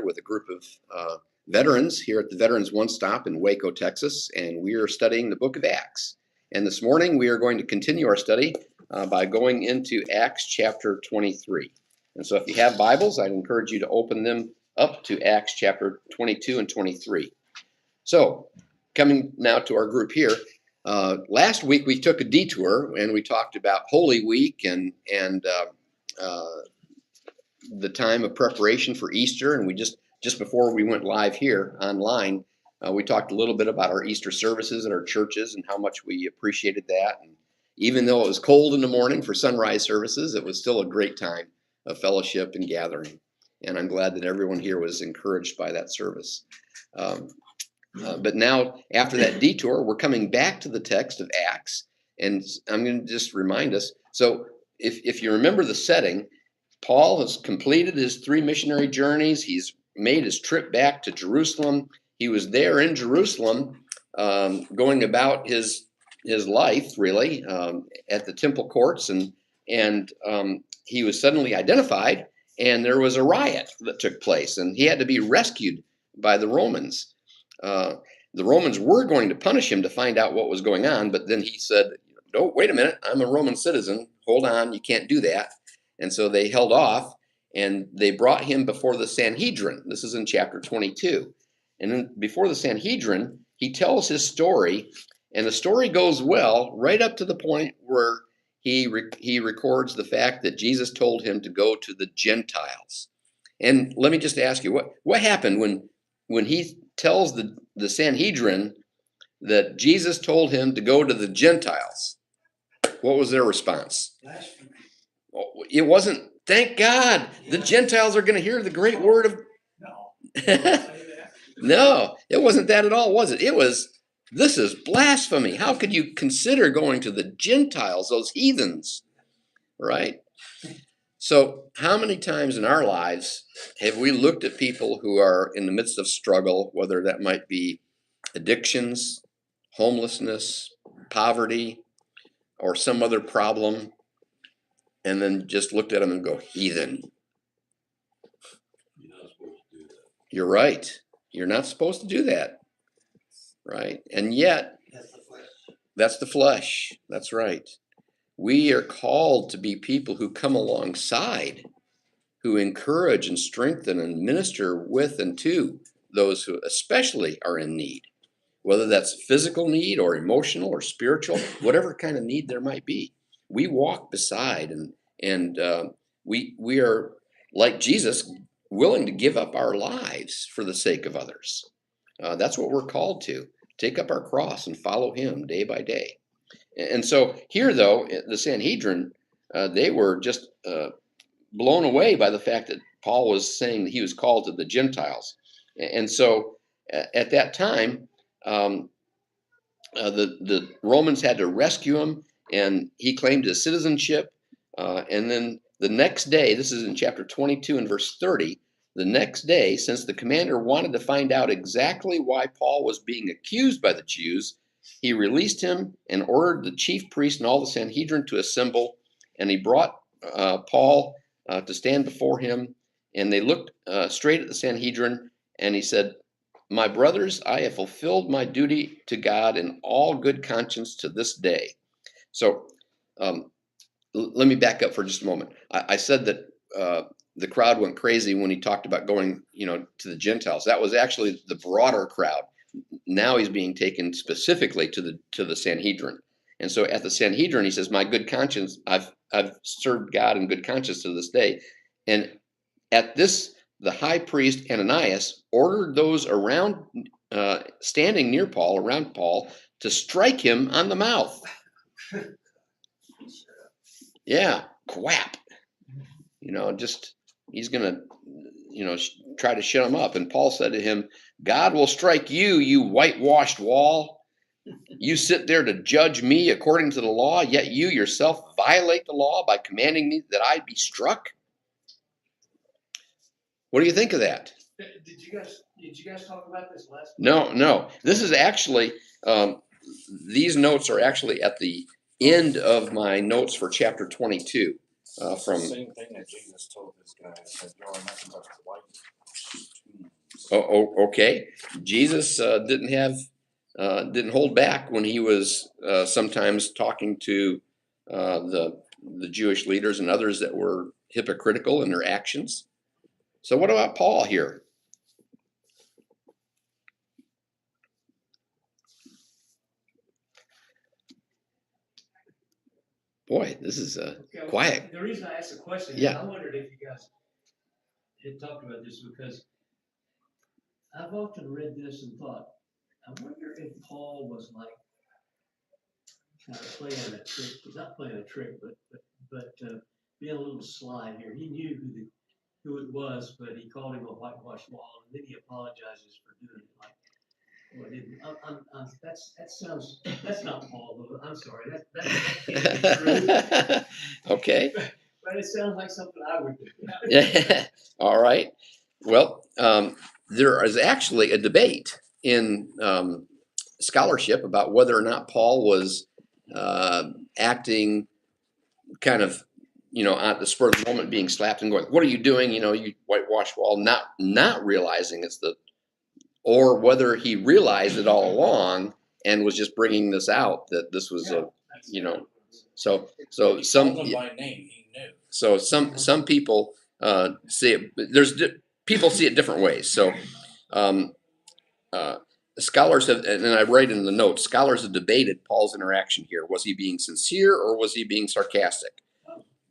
with a group of veterans here at the Veterans One Stop in Waco, Texas, and we are studying the book of Acts. And this morning we are going to continue our study by going into Acts chapter 23. And so if you have Bibles, I'd encourage you to open them up to Acts chapter 22 and 23. So coming now to our group here, last week we took a detour and we talked about Holy Week and the time of preparation for Easter. And we just before we went live here online, we talked a little bit about our Easter services at our churches and how much we appreciated that. And even though it was cold in the morning for sunrise services, it was still a great time of fellowship and gathering. And I'm glad that everyone here was encouraged by that service. But now, after that detour, we're coming back to the text of Acts. And I'm going to just remind us. So if you remember the setting, Paul has completed his 3 missionary journeys. He's made his trip back to Jerusalem. He was there in Jerusalem, going about his life, really, at the temple courts. And he was suddenly identified, and there was a riot that took place, and he had to be rescued by the Romans. The Romans were going to punish him to find out what was going on, but then he said, "No, wait a minute, I'm a Roman citizen. Hold on, you can't do that." And so they held off, and they brought him before the Sanhedrin. This is in chapter 22. And then before the Sanhedrin, he tells his story, and the story goes well right up to the point where he records the fact that Jesus told him to go to the Gentiles. And let me just ask you, what happened when he tells the Sanhedrin that Jesus told him to go to the Gentiles? What was their response? Blasphemy. It wasn't, thank God, the Gentiles are going to hear the great word of... No. No, it wasn't that at all, was it? It was, this is blasphemy. How could you consider going to the Gentiles, those heathens, right? So how many times in our lives have we looked at people who are in the midst of struggle, whether that might be addictions, homelessness, poverty, or some other problem, and then just looked at them and go, heathen? You're not supposed to do that. You're right. You're not supposed to do that, right? And yet, That's the flesh. that's the flesh. That's right. We are called to be people who come alongside, who encourage and strengthen and minister with and to those who especially are in need, whether that's physical need or emotional or spiritual, whatever kind of need there might be. We walk beside and we are, like Jesus, willing to give up our lives for the sake of others. That's what we're called to. Take up our cross and follow him day by day. And so here, though, the Sanhedrin, they were just blown away by the fact that Paul was saying that he was called to the Gentiles. And so at that time, the Romans had to rescue him, and he claimed his citizenship. And then the next day, this is in chapter 22 and verse 30, the next day, since the commander wanted to find out exactly why Paul was being accused by the Jews, he released him and ordered the chief priest and all the Sanhedrin to assemble. And he brought Paul to stand before him. And they looked straight at the Sanhedrin, and he said, "My brothers, I have fulfilled my duty to God in all good conscience to this day." So let me back up for just a moment. I said that the crowd went crazy when he talked about going, to the Gentiles. That was actually the broader crowd. Now he's being taken specifically to the Sanhedrin. And so at the Sanhedrin, he says, "My good conscience, I've served God in good conscience to this day." And at this, the high priest Ananias ordered those around, standing near Paul, around Paul, to strike him on the mouth. Yeah, quap. He's going to, try to shut him up. And Paul said to him, "God will strike you, you whitewashed wall. You sit there to judge me according to the law, yet you yourself violate the law by commanding me that I be struck." What do you think of that? Did you guys talk about this last week? No. This is actually, these notes are actually at the end of my notes for chapter 22. From the same thing that Jesus told this guy, said, "You are nothing but white Okay. Jesus didn't hold back when he was sometimes talking to the Jewish leaders and others that were hypocritical in their actions. So what about Paul here? Boy, this is quiet. The reason I asked the question, Yeah. I wondered if you guys had talked about this, because I've often read this and thought, I wonder if Paul was like kind of playing a trick, not playing a trick, but being a little sly here. He knew who it was, but he called him a whitewashed wall, and then he apologizes for doing it. Like, well, that's not Paul, though. I'm sorry, that can't be true. Okay. But it sounds like something I would do. All right. Well, there is actually a debate in scholarship about whether or not Paul was acting kind of, at the spur of the moment, being slapped and going, "What are you doing? You whitewash wall," not realizing or whether he realized it all along and was just bringing this out, that this was so some by name, he knew. So some people see it. People see it different ways. So scholars have, and I write in the notes, scholars have debated Paul's interaction here. Was he being sincere or was he being sarcastic?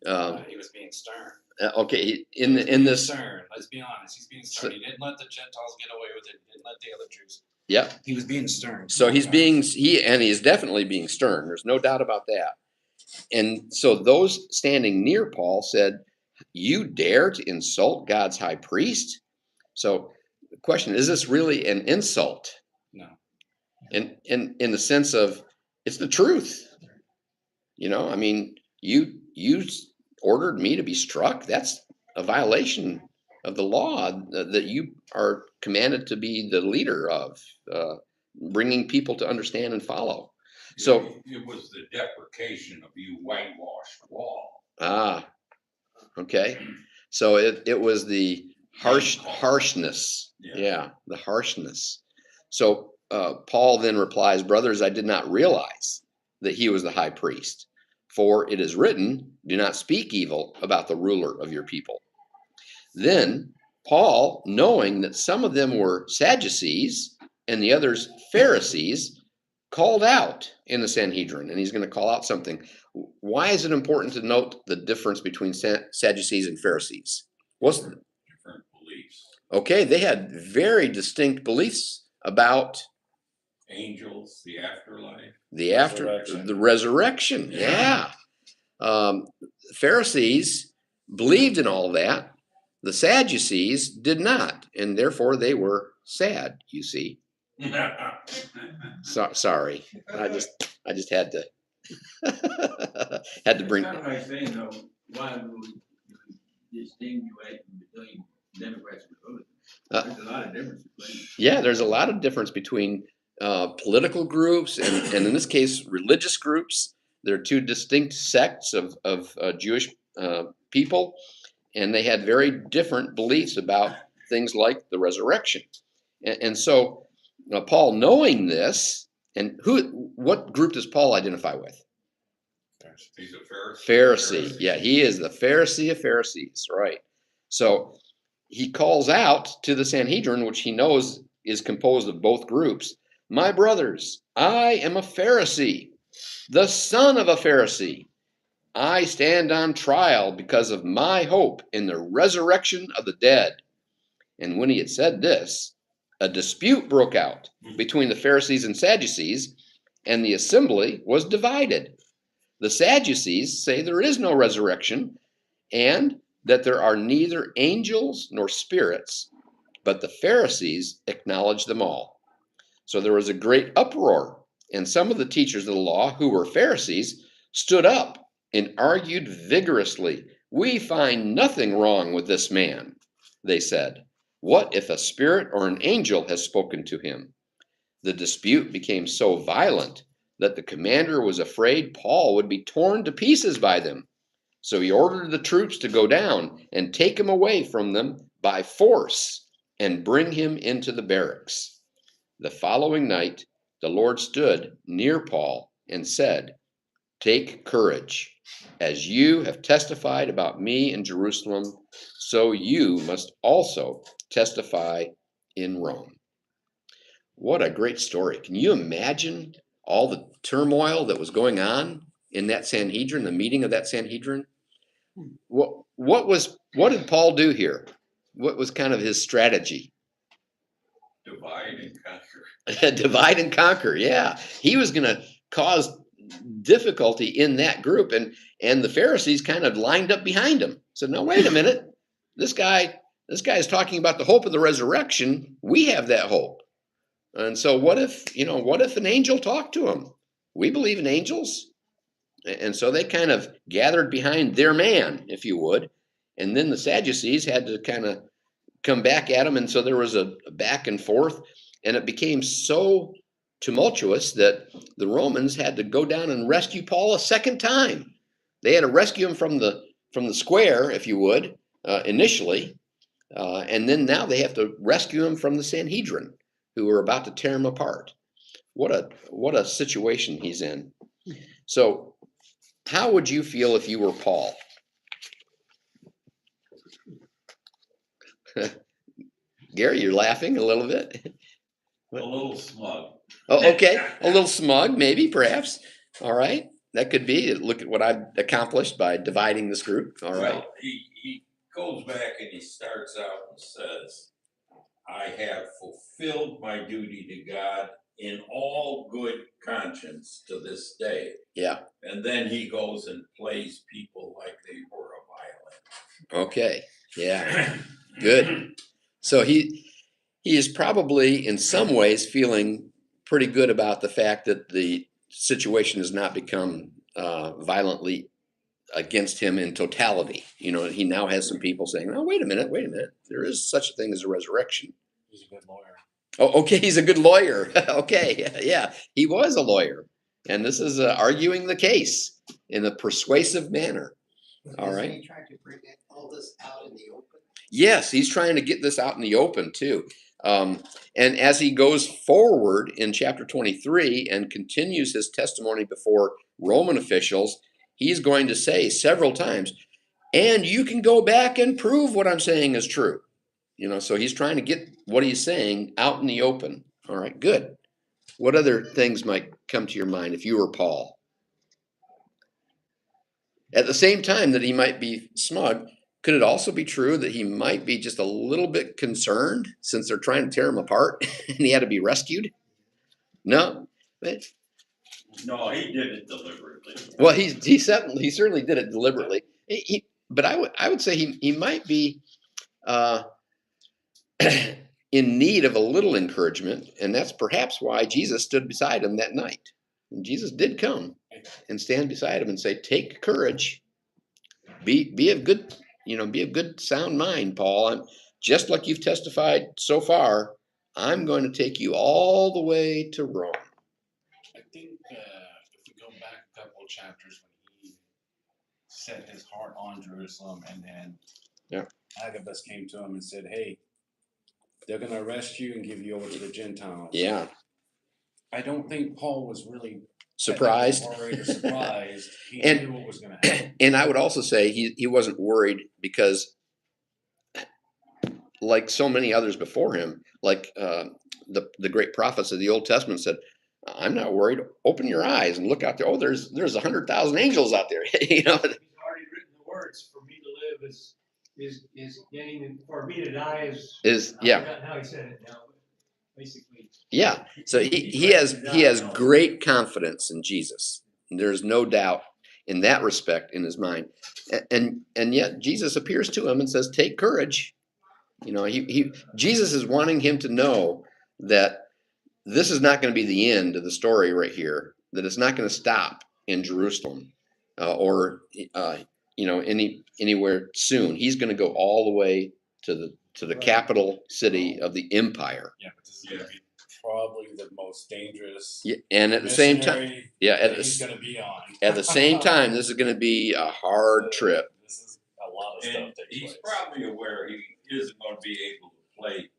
He was being stern. Okay, in this stern. Let's be honest. He's being stern. He didn't let the Gentiles get away with it. He didn't let the other Jews. Yeah, he was being stern. So he is definitely being stern. There's no doubt about that. And so those standing near Paul said, "You dare to insult God's high priest?" So the question is this really an insult? No. In the sense of, it's the truth. I mean, you ordered me to be struck. That's a violation of the law that you are commanded to be the leader of, bringing people to understand and follow. So it was the deprecation of you whitewashed wall. Okay. So it was the harshness. Yeah, the harshness. So Paul then replies, "Brothers, I did not realize that he was the high priest. For it is written, do not speak evil about the ruler of your people." Then Paul, knowing that some of them were Sadducees and the others Pharisees, called out in the Sanhedrin, and he's going to call out something. Why is it important to note the difference between Sadducees and Pharisees? Different beliefs. Okay, they had very distinct beliefs about angels, the afterlife, the resurrection. Yeah. Pharisees believed in all that. The Sadducees did not, and therefore they were sad, you see. Sorry, I just had to bring. That's not what I'm saying, though. Why would you distinguish between Democrats and Republicans? There's a lot of difference between. Yeah, there's a lot of difference between political groups and in this case religious groups. There are two distinct sects of Jewish people, and they had very different beliefs about things like the resurrection. And so Paul, knowing this, and what group does Paul identify with? He's a Pharisee. Pharisee. Yeah, he is the Pharisee of Pharisees, right? So he calls out to the Sanhedrin, which he knows is composed of both groups. "My brothers, I am a Pharisee, the son of a Pharisee. I stand on trial because of my hope in the resurrection of the dead." And when he had said this, a dispute broke out between the Pharisees and Sadducees, and the assembly was divided. The Sadducees say there is no resurrection and that there are neither angels nor spirits, but the Pharisees acknowledge them all. So there was a great uproar, and some of the teachers of the law, who were Pharisees, stood up and argued vigorously. "We find nothing wrong with this man," they said. "What if a spirit or an angel has spoken to him?" The dispute became so violent that the commander was afraid Paul would be torn to pieces by them. So he ordered the troops to go down and take him away from them by force and bring him into the barracks. The following night, the Lord stood near Paul and said, take courage. As you have testified about me in Jerusalem, so you must also testify in Rome. What a great story. Can you imagine all the turmoil that was going on in that Sanhedrin, the meeting of that Sanhedrin? What did Paul do here? What was kind of his strategy? Divide and conquer. Divide and conquer. Yeah. He was going to cause difficulty in that group, and the Pharisees kind of lined up behind him. Said, no, wait a minute. This guy is talking about the hope of the resurrection. We have that hope. And so what if an angel talked to him? We believe in angels. And so they kind of gathered behind their man, if you would. And then the Sadducees had to kind of come back at him. And so there was a back and forth, and it became so tumultuous that the Romans had to go down and rescue Paul a second time. They had to rescue him from the square, if you would, initially. And then now they have to rescue him from the Sanhedrin, who are about to tear him apart. What a situation he's in. So how would you feel if you were Paul? Gary, you're laughing a little bit. A little smug. Oh, okay. A little smug, maybe, perhaps. All right. That could be. Look at what I've accomplished by dividing this group. All right. Well, he goes back and he starts out and says, I have fulfilled my duty to God in all good conscience to this day. Yeah. And then he goes and plays people like they were a violin. Okay. Yeah. Good. So he is probably in some ways feeling pretty good about the fact that the situation has not become violently against him in totality. He now has some people saying, oh, wait a minute. There is such a thing as a resurrection. He's a good lawyer. Oh, okay. He's a good lawyer. Okay. Yeah. He was a lawyer. And this is arguing the case in a persuasive manner. All right. He tried to bring all this out in the open. Yes, he's trying to get this out in the open too. And as he goes forward in chapter 23 and continues his testimony before Roman officials, he's going to say several times, and you can go back and prove what I'm saying is true. So he's trying to get what he's saying out in the open. All right, good. What other things might come to your mind if you were Paul? At the same time that he might be smug, could it also be true that he might be just a little bit concerned since they're trying to tear him apart and he had to be rescued? No. No, he did it deliberately. Well, he certainly did it deliberately. But I would say he might be in need of a little encouragement, and that's perhaps why Jesus stood beside him that night. And Jesus did come and stand beside him and say, take courage. Be of good sound mind, Paul. I'm just like you've testified so far. I'm going to take you all the way to Rome. I think if we go back a couple of chapters when he set his heart on Jerusalem, and then Agabus came to him and said, hey, they're going to arrest you and give you over to the Gentiles. Yeah. I don't think Paul was really surprised. Worried or surprised. He knew what was going to happen. And I would also say he wasn't worried because, like so many others before him, like the great prophets of the Old Testament said, I'm not worried. Open your eyes and look out there. Oh, there's 100,000 angels out there. He's already written the words, for me to live is gain, and for me to die is yeah. I forgot how he said it now, but basically. Yeah. So he has great confidence in Jesus. There's no doubt in that respect in his mind. And yet Jesus appears to him and says, take courage. Jesus is wanting him to know that this is not going to be the end of the story right here, that it's not going to stop in Jerusalem or anywhere soon. He's going to go all the way to the capital city of the empire. Yeah, but this is going to be probably the most dangerous. Yeah, and at the same time, he's going to be on. At the same time, this is going to be a hard trip. This is a lot of stuff. He's probably aware he isn't going to be able to play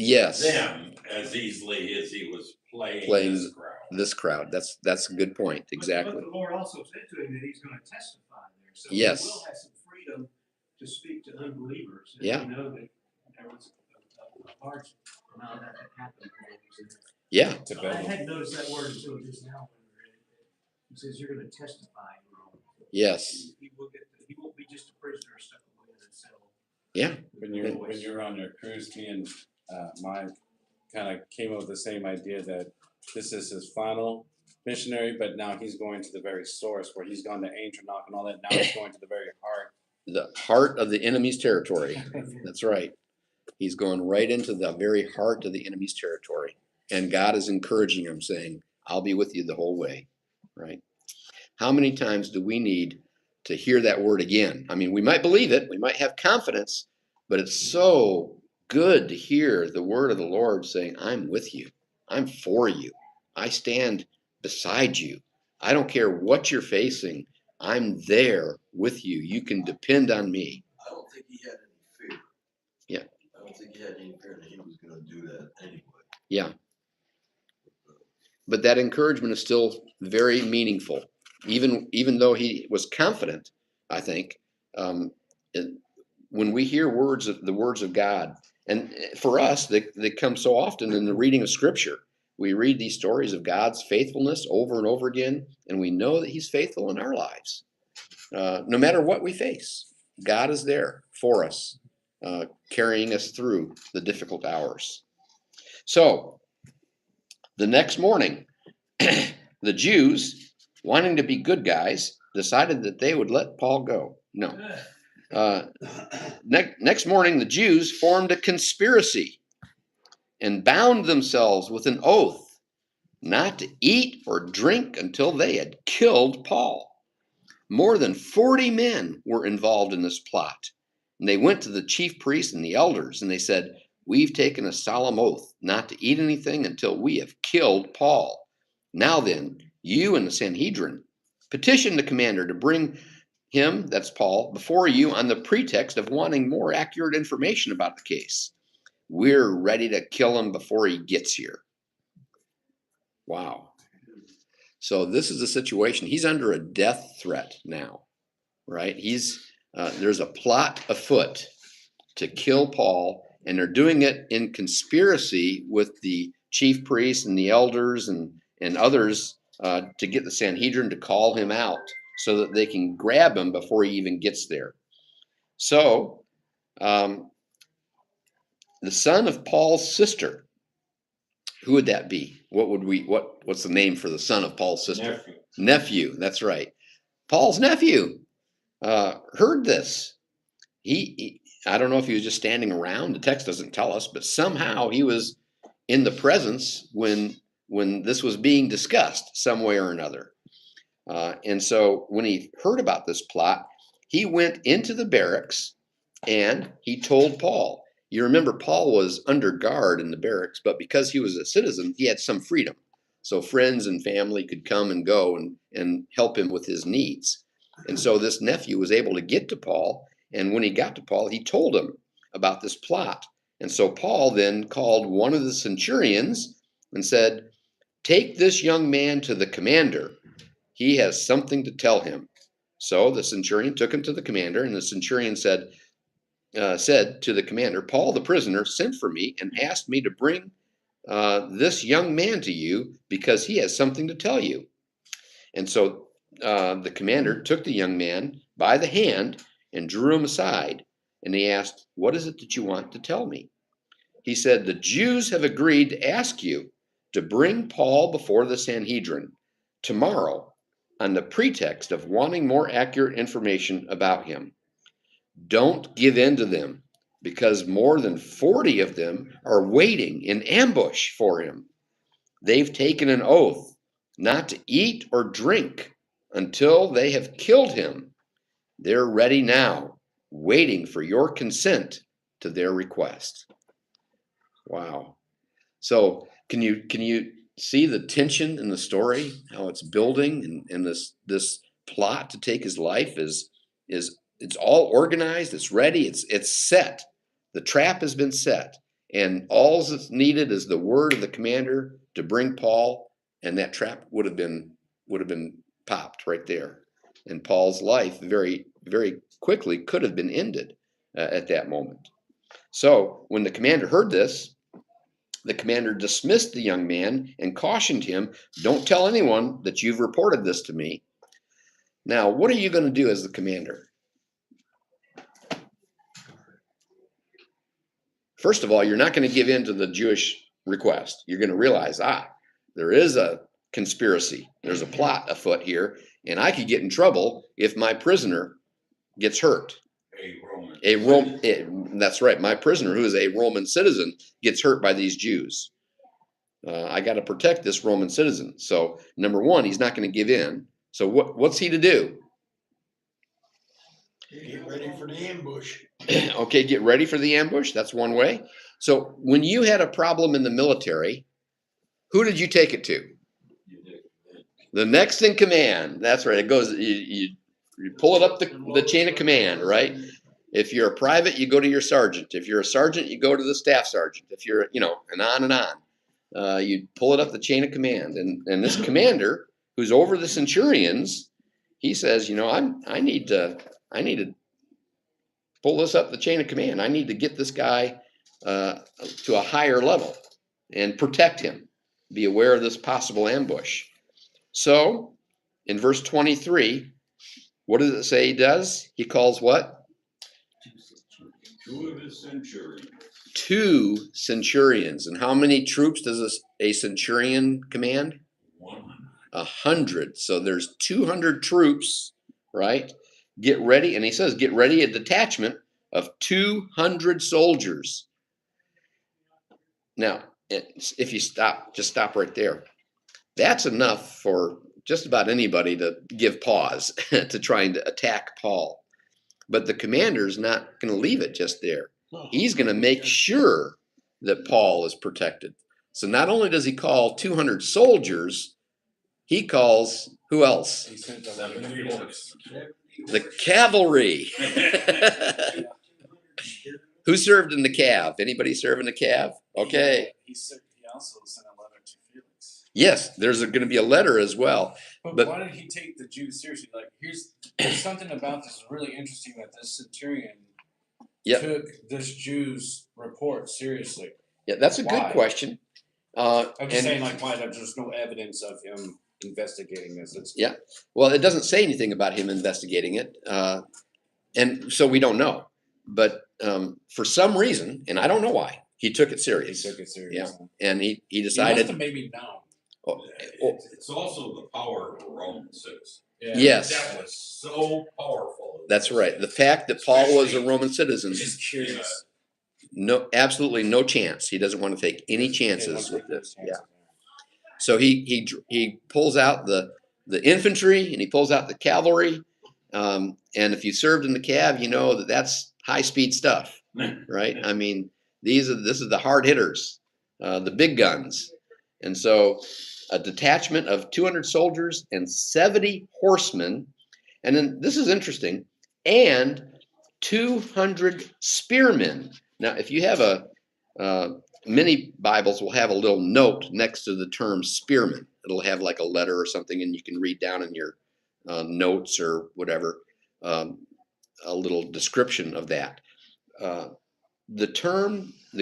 Yes. them as easily as he was playing Playing this crowd. This crowd. That's a good point. Exactly. But the Lord also said to him that he's going to testify there. So Yes. he will have some freedom to speak to unbelievers. And Yeah. we know that there was a large amount of that happened when he was in there. Yeah. So I hadn't noticed that word until just now. He says you're going to testify. Yes. He won't be just a prisoner stuck away in a cell. Yeah. When you're on your cruise, me and Mike kind of came up with the same idea that this is his final missionary, but now he's going to the very source where he's gone to Angel Knock and all that. Now he's going to the very heart. The heart of the enemy's territory. That's right. He's going right into the very heart of the enemy's territory. And God is encouraging him, saying, I'll be with you the whole way. Right? How many times do we need to hear that word again? I mean, we might believe it, we might have confidence, but it's so good to hear the word of the Lord saying, I'm with you. I'm for you. I stand beside you. I don't care what you're facing. I'm there with you. You can depend on me. I don't think he had any fear. Yeah. I don't think he had any fear that he was going to do that anyway. Yeah. But that encouragement is still very meaningful, even though he was confident. I think when we hear the words of God, and for us, they come so often in the reading of Scripture. We read these stories of God's faithfulness over and over again, and we know that He's faithful in our lives. No matter what we face, God is there for us, carrying us through the difficult hours. So, the next morning, the Jews, wanting to be good guys, decided that they would let Paul go. No. Next morning, the Jews formed a conspiracy and bound themselves with an oath not to eat or drink until they had killed Paul. More than 40 men were involved in this plot. And they went to the chief priests and the elders, and they said, we've taken a solemn oath not to eat anything until we have killed Paul. Now then, you and the Sanhedrin petition the commander to bring him, that's Paul, before you on the pretext of wanting more accurate information about the case. We're ready to kill him before he gets here. Wow. So this is a situation. He's under a death threat now, right? There's a plot afoot to kill Paul, and they're doing it in conspiracy with the chief priests and the elders and others to get the Sanhedrin to call him out so that they can grab him before he even gets there. So the son of Paul's sister, who would that be? What's the name for the son of Paul's sister? Nephew, that's right. Paul's nephew heard this. I don't know if he was just standing around. The text doesn't tell us, but somehow he was in the presence when this was being discussed some way or another. And so when he heard about this plot, he went into the barracks and he told Paul. You remember Paul was under guard in the barracks, but because he was a citizen, he had some freedom. So friends and family could come and go and help him with his needs. And so this nephew was able to get to Paul. And when he got to Paul, he told him about this plot. And so Paul then called one of the centurions and said, take this young man to the commander. He has something to tell him. So the centurion took him to the commander, and the centurion said to the commander, Paul the prisoner sent for me and asked me to bring this young man to you because he has something to tell you. And so the commander took the young man by the hand and drew him aside. And he asked, what is it that you want to tell me? He said, the Jews have agreed to ask you to bring Paul before the Sanhedrin tomorrow on the pretext of wanting more accurate information about him. Don't give in to them, because more than 40 of them are waiting in ambush for him. They've taken an oath not to eat or drink until they have killed him. They're ready now, waiting for your consent to their request. Wow. So can you see the tension in the story, how it's building, and this plot to take his life is it's all organized, it's ready, it's set. The trap has been set, And all that's needed is the word of the commander to bring Paul, and that trap would have been popped right there. And Paul's life very, very quickly could have been ended at that moment. So when the commander heard this, the commander dismissed the young man and cautioned him, don't tell anyone that you've reported this to me. Now, what are you going to do as the commander? First of all, you're not going to give in to the Jewish request. You're going to realize, there is a conspiracy. There's a plot afoot here, and I could get in trouble if my prisoner gets hurt. That's right. My prisoner, who is a Roman citizen, gets hurt by these Jews. I got to protect this Roman citizen. So, number one, he's not going to give in. So, what's he to do? Get ready for the ambush. Okay, get ready for the ambush. That's one way. So, when you had a problem in the military, who did you take it to? The next in command. That's right. It goes. You pull it up the chain of command, right? If you're a private, you go to your sergeant. If you're a sergeant, you go to the staff sergeant. If you're, and on and on. You pull it up the chain of command, and this commander, who's over the centurions, he says, I need to pull this up the chain of command. I need to get this guy to a higher level and protect him. Be aware of this possible ambush. So, in verse 23, what does it say he does? He calls what? Two of his centurions. 2 centurions. And how many troops does a centurion command? 100. So there's 200 troops, right? Get ready. And he says, get ready a detachment of 200 soldiers. Now, if you just stop right there. That's enough for just about anybody to give pause to trying to attack Paul. But the commander's not going to leave it just there. He's going to make sure that Paul is protected. So not only does he call 200 soldiers, he calls who else? The cavalry. Who served in the cav? Anybody serve in the cav? Okay. He also sent a letter to Felix. Yes, there's going to be a letter as well. But why did he take the Jews seriously? Like, there's something about this really interesting that this centurion took this Jew's report seriously. Yeah, that's a good question. I'm just saying, why there's no evidence of him investigating this. Well, it doesn't say anything about him investigating it, and so we don't know. But for some reason, and I don't know why, he took it serious. Yeah, and he decided. He must have maybe known. It's also the power of a Roman citizen. Yeah. Yes, that was so powerful. That's right. The fact that Paul was a Roman citizen. Just curious. No, absolutely no chance. He doesn't want to take any chances with this. Yeah. So he pulls out the infantry and he pulls out the cavalry. And if you served in the cav, you know that's high speed stuff, right? I mean, this is the hard hitters, the big guns. And so a detachment of 200 soldiers and 70 horsemen. And then this is interesting, and 200 spearmen. Now, if you have many Bibles will have a little note next to the term spearmen. It'll have like a letter or something, and you can read down in your notes or whatever a little description of that. The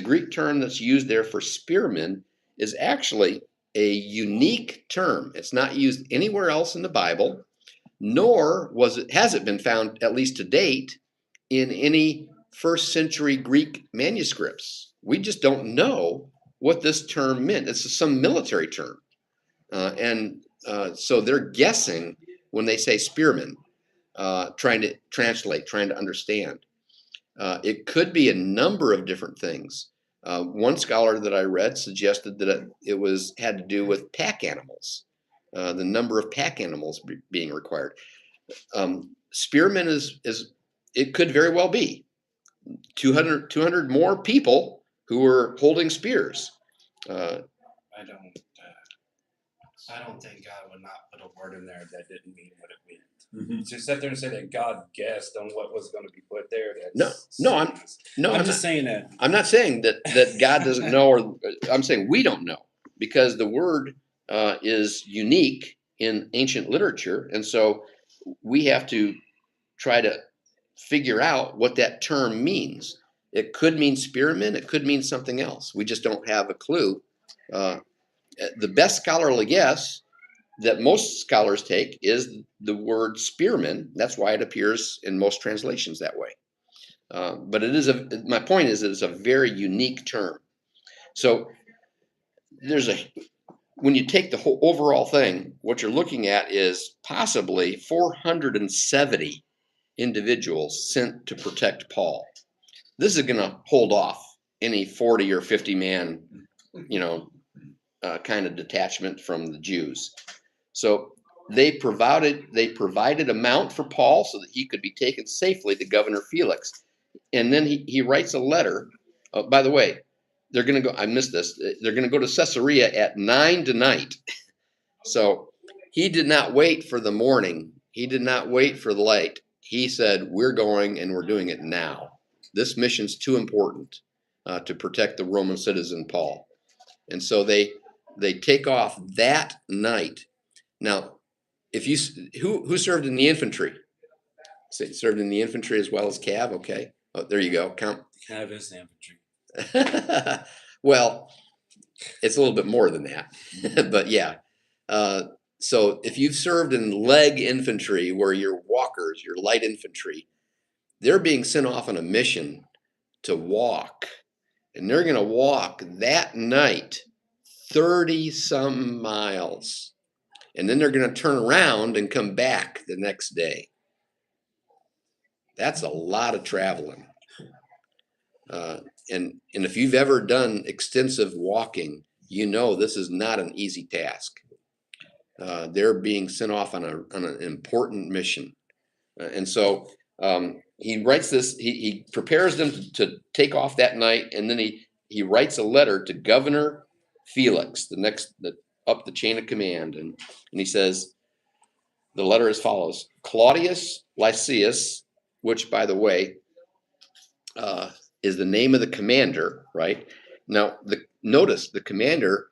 Greek term that's used there for spearmen is actually a unique term. It's not used anywhere else in the Bible, nor has it been found, at least to date, in any first century Greek manuscripts. We just don't know what this term meant. It's some military term. So they're guessing when they say spearmen, trying to translate, trying to understand. It could be a number of different things. One scholar that I read suggested that it had to do with pack animals, the number of pack animals being required. Spearmen it could very well be 200 more people who were holding spears. I don't think God would not put a word in there that didn't mean what it meant. To sit there and say that God guessed on what was going to be put there, No, that's no, I'm I'm just not. saying that. I'm not saying that God doesn't know, or I'm saying we don't know, because the word is unique in ancient literature, and so we have to try to figure out what that term means. It could mean spearman. It could mean something else. We just don't have a clue. Uh, the best scholarly guess that most scholars take is the word spearman. That's why it appears in most translations that way. But it is my point is it's a very unique term. So when you take the whole overall thing, what you're looking at is possibly 470 individuals sent to protect Paul. This is going to hold off any 40 or 50 man, kind of detachment from the Jews. So they provided a mount for Paul so that he could be taken safely to Governor Felix. And then he writes a letter. By the way, they're going to go. I missed this. They're going to go to Caesarea at 9 tonight. So he did not wait for the morning. He did not wait for the light. He said, "We're going, and we're doing it now. This mission's too important to protect the Roman citizen Paul." And so they take off that night. Now, if you who served in the infantry? Served in the infantry as well as cav. Okay, there you go. Count. Cav is the infantry. Well, it's a little bit more than that, but yeah. So if you've served in leg infantry, where you're walkers, you're light infantry, they're being sent off on a mission to walk, and they're going to walk that night 30 some miles, and then they're going to turn around and come back the next day. That's a lot of traveling. And if you've ever done extensive walking, you know this is not an easy task. They're being sent off on an important mission. And so he writes this, he prepares them to take off that night, and then he writes a letter to Governor Felix, up the chain of command. And he says, the letter as follows: Claudius Lysias, which, by the way, is the name of the commander, right? Now, notice the commander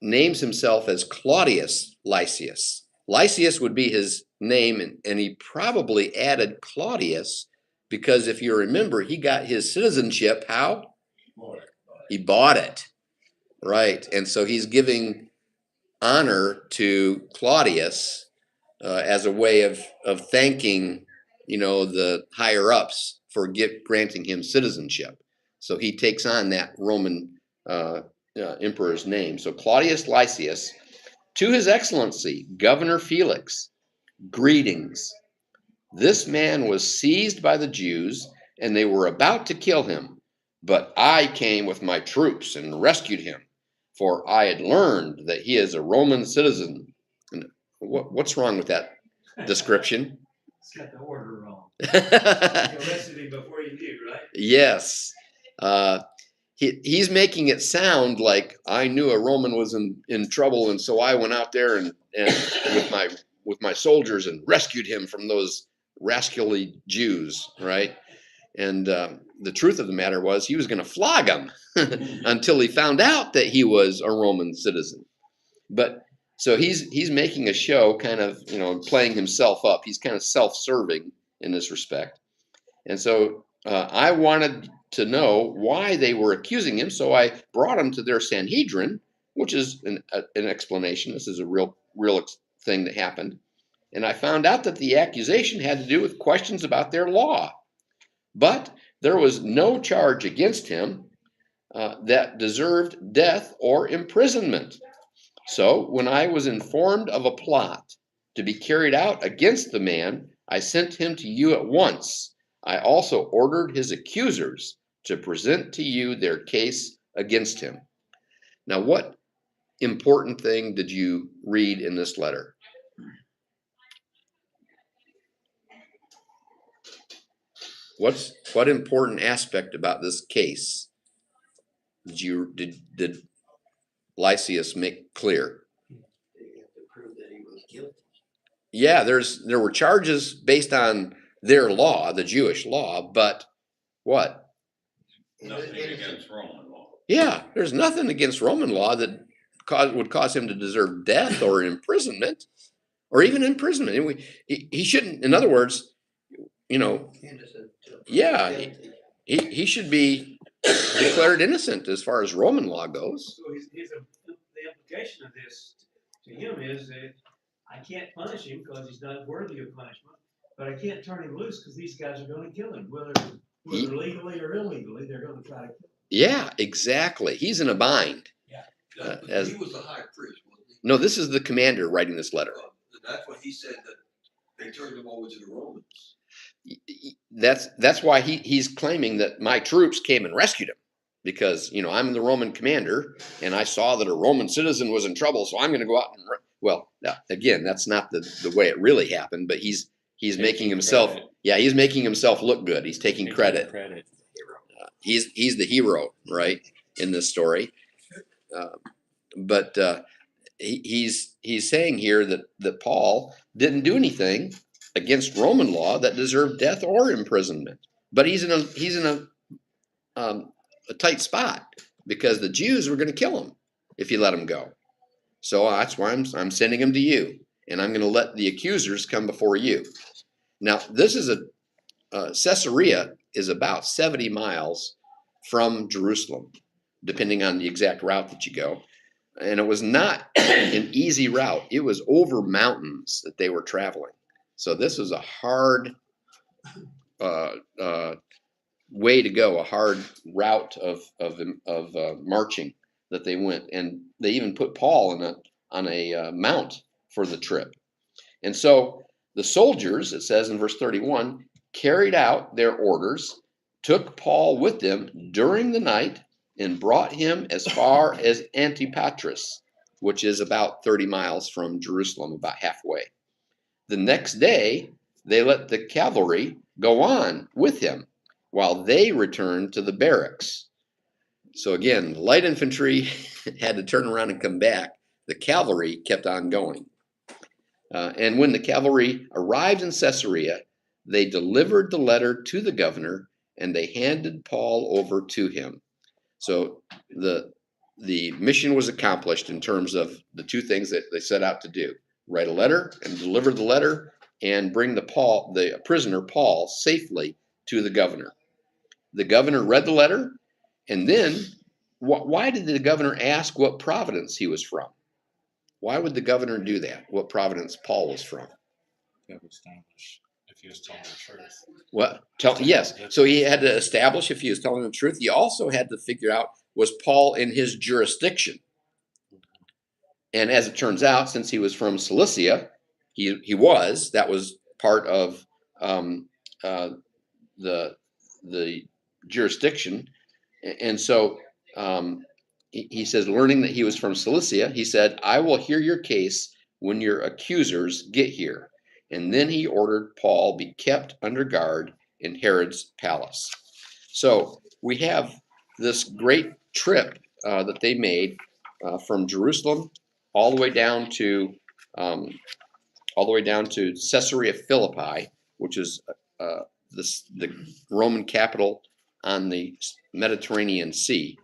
names himself as Claudius Lysias. Lysias would be his name, and he probably added Claudius because if you remember, he got his citizenship how? He bought it, right? And so he's giving honor to Claudius as a way of thanking, the higher ups for granting him citizenship. So he takes on that Roman emperor's name. So Claudius Lysias, to His Excellency Governor Felix, greetings. This man was seized by the Jews, and they were about to kill him, but I came with my troops and rescued him, for I had learned that he is a Roman citizen. And what's wrong with that description? It's got the order wrong. You arrested him before you knew, right? Yes. He's making it sound like I knew a Roman was in trouble, and so I went out there and with my soldiers and rescued him from those rascally Jews, right? And the truth of the matter was he was going to flog him until he found out that he was a Roman citizen. But so he's making a show, kind of, playing himself up. He's kind of self-serving in this respect. And so I wanted to know why they were accusing him. So I brought him to their Sanhedrin, which is an explanation. This is a real thing that happened. And I found out that the accusation had to do with questions about their law. But there was no charge against him that deserved death or imprisonment. So when I was informed of a plot to be carried out against the man, I sent him to you at once. I also ordered his accusers to present to you their case against him. Now, what important thing did you read in this letter? What important aspect about this case did Lysias make clear? They have to prove that he was guilty. Yeah, there were charges based on their law, the Jewish law, but what? Nothing against Roman law. Yeah, there's nothing against Roman law that would cause him to deserve death or imprisonment, or even imprisonment. He shouldn't. In other words, yeah, he should be declared innocent as far as Roman law goes. So the implication of this to him is that I can't punish him because he's not worthy of punishment, but I can't turn him loose because these guys are going to kill him, whether legally or illegally, they're going to try to kill him. Yeah, exactly. He's in a bind. Yeah. He was the high priest, wasn't he? No, this is the commander writing this letter. That's what he said, that they turned him over to the Romans. That's why he's claiming that my troops came and rescued him, because I'm the Roman commander and I saw that a Roman citizen was in trouble, so I'm going to go out and well, again, that's not the way it really happened, but he's making himself he's making himself look good. He's taking credit. He's the hero, right, in this story. But he's saying here that Paul didn't do anything against Roman law that deserved death or imprisonment, but he's in a tight spot because the Jews were going to kill him if he let him go. So that's why I'm sending him to you, and I'm going to let the accusers come before you. Now, this is Caesarea is about 70 miles from Jerusalem, depending on the exact route that you go. And it was not an easy route. It was over mountains that they were traveling. So this was a hard way to go, a hard route of marching that they went. And they even put Paul on a mount for the trip. And so the soldiers, it says in verse 31, carried out their orders, took Paul with them during the night, and brought him as far as Antipatris, which is about 30 miles from Jerusalem, about halfway. The next day, they let the cavalry go on with him while they returned to the barracks. So again, light infantry had to turn around and come back. The cavalry kept on going. And when the cavalry arrived in Caesarea, they delivered the letter to the governor, and they handed Paul over to him. So the mission was accomplished in terms of the two things that they set out to do: write a letter and deliver the letter, and bring the prisoner Paul safely to the governor. The governor read the letter, and then why did the governor ask what province he was from? Why would the governor do that? What province Paul was from? That would establish if he was telling the truth. What? Yes. So he had to establish if he was telling the truth. He also had to figure out, was Paul in his jurisdiction? And as it turns out, since he was from Cilicia, he was. That was part of the jurisdiction. And so he says, learning that he was from Cilicia, he said, I will hear your case when your accusers get here. And then he ordered Paul be kept under guard in Herod's palace. So we have this great trip that they made from Jerusalem all the way down to Caesarea Philippi, which is the Roman capital on the Mediterranean Sea.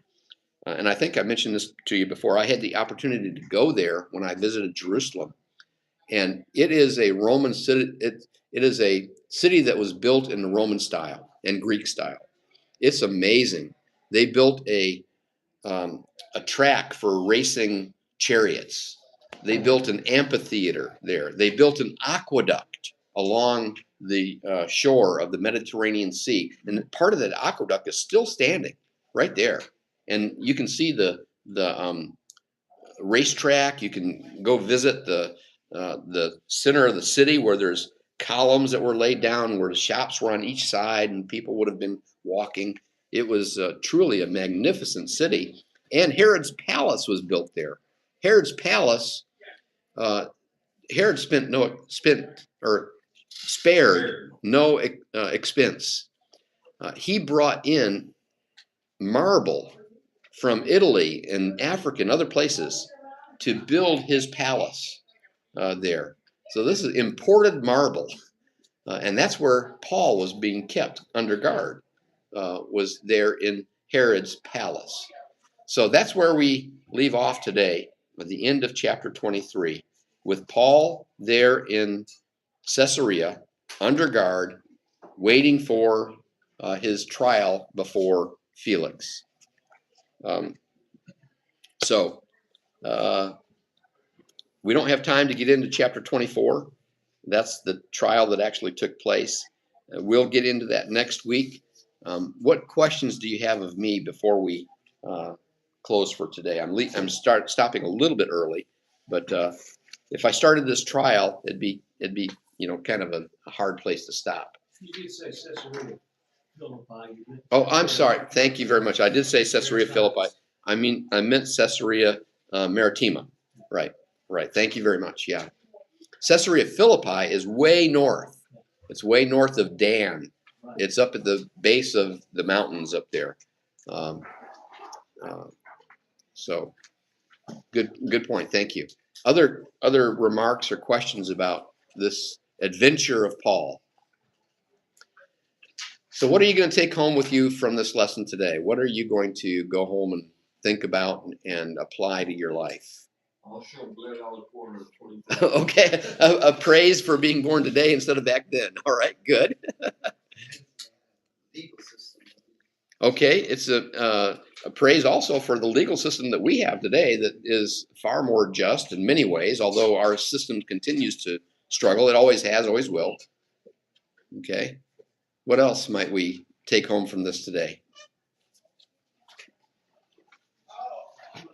And I think I mentioned this to you before. I had the opportunity to go there when I visited Jerusalem. And it is a Roman city. It is a city that was built in the Roman style and Greek style. It's amazing. They built a track for racing chariots. They built an amphitheater there. They built an aqueduct along the shore of the Mediterranean Sea. And part of that aqueduct is still standing right there. And you can see the racetrack. You can go visit the center of the city where there's columns that were laid down, where the shops were on each side and people would have been walking. It was truly a magnificent city. And Herod's palace was built there. Herod's palace, Herod spared no expense. He brought in marble from Italy and Africa and other places to build his palace there. So this is imported marble. And that's where Paul was being kept under guard, was there in Herod's palace. So that's where we leave off today, at the end of chapter 23, with Paul there in Caesarea, under guard, waiting for his trial before Felix. So we don't have time to get into chapter 24. That's the trial that actually took place. We'll get into that next week. What questions do you have of me before we close for today? I'm stopping a little bit early, but if I started this trial, it'd be kind of a hard place to stop. You did say Caesarea Philippi. Oh, I'm sorry. Thank you very much. I did say Caesarea Philippi. I meant Caesarea Maritima. Right. Thank you very much. Yeah. Caesarea Philippi is way north. It's way north of Dan. It's up at the base of the mountains up there. So good point. Thank you. Other remarks or questions about this adventure of Paul? So what are you going to take home with you from this lesson today? What are you going to go home and think about and apply to your life? I'll show blood on the corner of 20. Okay, a praise for being born today instead of back then. All right, good. Okay, it's a praise also for the legal system that we have today that is far more just in many ways, although our system continues to struggle. It always has, always will. Okay, what else might we take home from this today?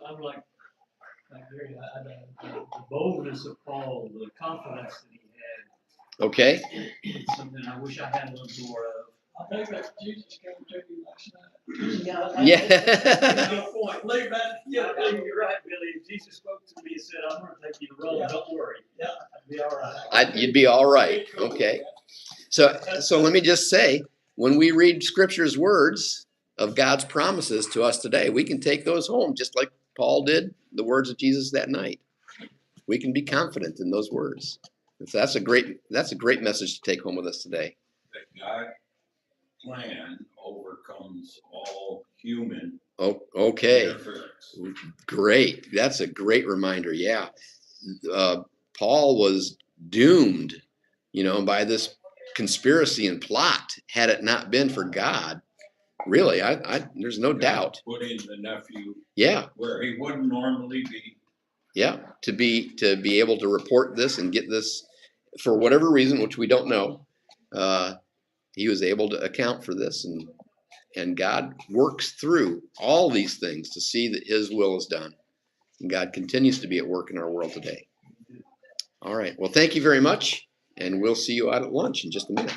I'm like the boldness of Paul, the confidence that he had. Okay. It's something I wish I had a little more of. I think that Jesus came to you last night. Yeah. Good point. Look, man, you're right, Billy. If Jesus spoke to me and said, "I'm going to take you to Rome," don't worry. Yeah, I'd be all right. You'd be all right. Okay. So let me just say, when we read Scripture's words of God's promises to us today, we can take those home just like Paul did the words of Jesus that night. We can be confident in those words. So that's a great message to take home with us today. That God plan overcomes all human Okay. interference. Great. That's a great reminder. Yeah. Paul was doomed, by this conspiracy and plot had it not been for God. Really, there's no doubt. Put in the nephew. Yeah. Where he wouldn't normally be. Yeah. To be able to report this and get this for whatever reason, which we don't know, he was able to account for this, and God works through all these things to see that his will is done. And God continues to be at work in our world today. All right. Well, thank you very much. And we'll see you out at lunch in just a minute.